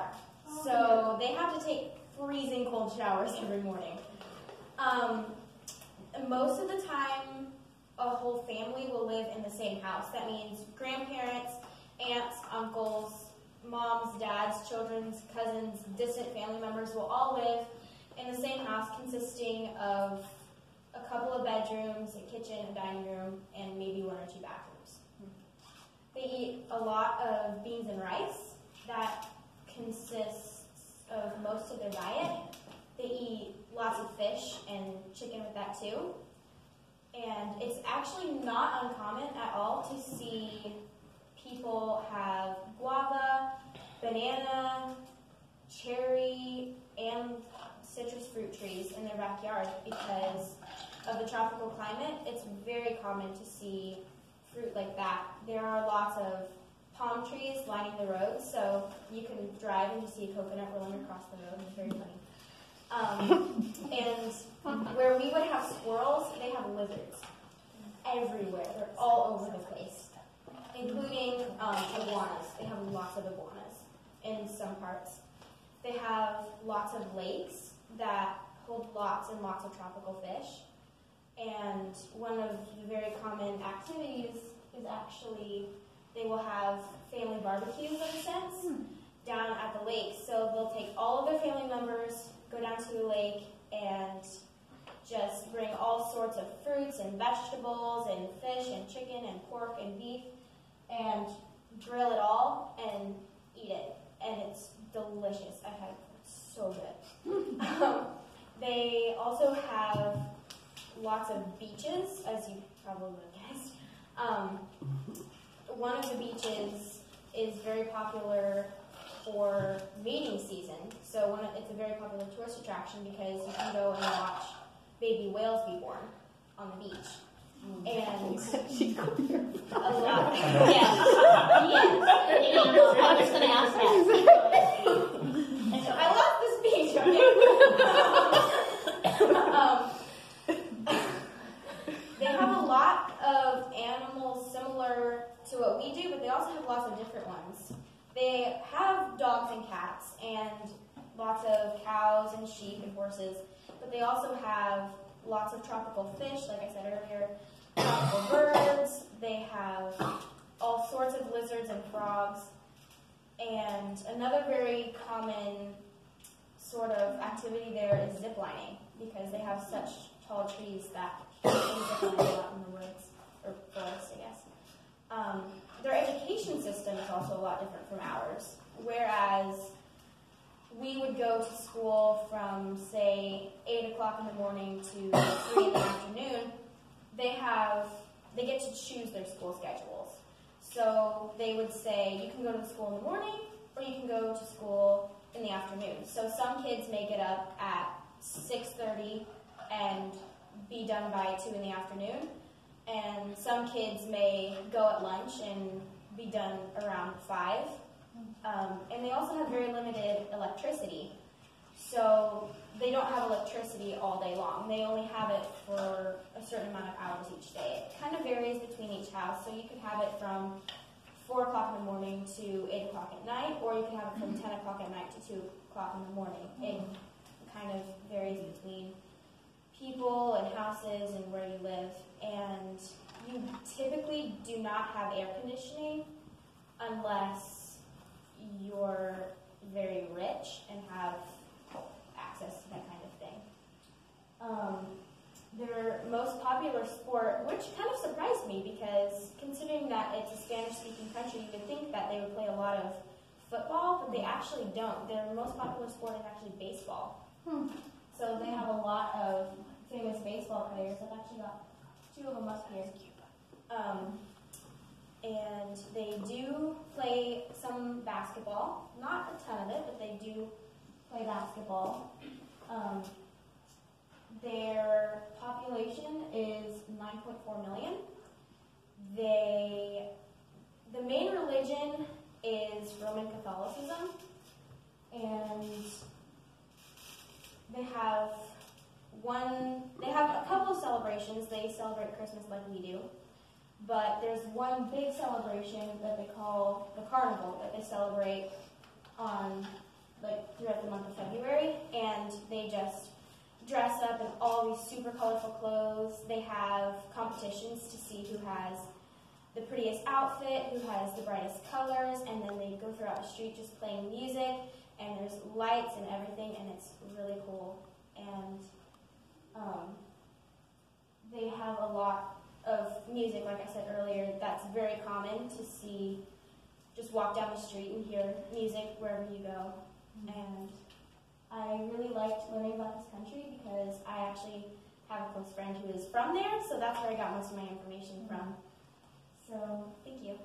water. So they have to take freezing cold showers every morning. Most of the time, a whole family will live in the same house. That means grandparents, aunts, uncles, moms, dads, children's, cousins, distant family members will all live in the same house, consisting of a couple of bedrooms, a kitchen, a dining room, and maybe 1 or 2 bathrooms. They eat a lot of beans and rice. That consists of most of their diet. They eat lots of fish and chicken with that too. And it's actually not uncommon at all to see people have guava, banana, cherry, and citrus fruit trees in their backyard because of the tropical climate. It's very common to see fruit like that. There are lots of palm trees lining the road, so you can drive and you see a coconut rolling across the road. It's very funny. And where we would have squirrels, they have lizards everywhere. They're all over the place, including iguanas. They have lots of iguanas in some parts. They have lots of lakes that hold lots and lots of tropical fish. And one of the very common activities is actually they will have family barbecues, in a sense, down at the lake. So they'll take all of their family members, go down to the lake, and just bring all sorts of fruits and vegetables and fish and chicken and pork and beef and grill it all and eat it. And it's delicious. I've had it. It's so good. They also have lots of beaches, as you probably would have guessed. One of the beaches is very popular for mating season. So it's a very popular tourist attraction because you can go and watch baby whales be born on the beach. And a lot. Yes. I was going to ask that. I love this beach. They have a lot of animals similar to what we do, but they also have lots of different ones. They have dogs and cats and lots of cows and sheep and horses, but they also have lots of tropical fish, like I said earlier, tropical birds. They have all sorts of lizards and frogs. And another very common sort of activity there is zip lining, because they have such tall trees that you can zip line a lot in the woods, or forest, I guess. Their education system is also a lot different from ours, whereas we would go to school from, say, 8 o'clock in the morning to 3 in the afternoon. They get to choose their school schedules. So they would say, you can go to school in the morning, or you can go to school in the afternoon. So some kids may get up at 6:30 and be done by 2 in the afternoon. And some kids may go at lunch and be done around 5. And they also have very limited electricity. So they don't have electricity all day long. They only have it for a certain amount of hours each day. It kind of varies between each house. So you could have it from 4 o'clock in the morning to 8 o'clock at night, or you can have it from 10 o'clock at night to 2 o'clock in the morning. It kind of varies between people and houses and where you live. And you typically do not have air conditioning unless you're very rich and have access to that kind of thing. Their most popular sport, which kind of surprised me because considering that it's a Spanish-speaking country, you would think that they would play a lot of football, but they actually don't. Their most popular sport is actually baseball. So they have a lot of famous baseball players. I've actually got 2 of them up here. And they do play some basketball. Not a ton of it, but they do play basketball. Their population is 9.4 million. The main religion is Roman Catholicism, and they have a couple of celebrations. They celebrate Christmas like we do, but there's one big celebration that they call the Carnival that they celebrate on throughout the month of February, and they just dress up in all these super colorful clothes. They have competitions to see who has the prettiest outfit, who has the brightest colors, and then they go throughout the street just playing music, and there's lights and everything, and it's really cool. And they have a lot of music, like I said earlier, that's very common to see. Just walk down the street and hear music wherever you go. And I really liked learning about this country because I actually have a close friend who is from there, so that's where I got most of my information from. So, thank you.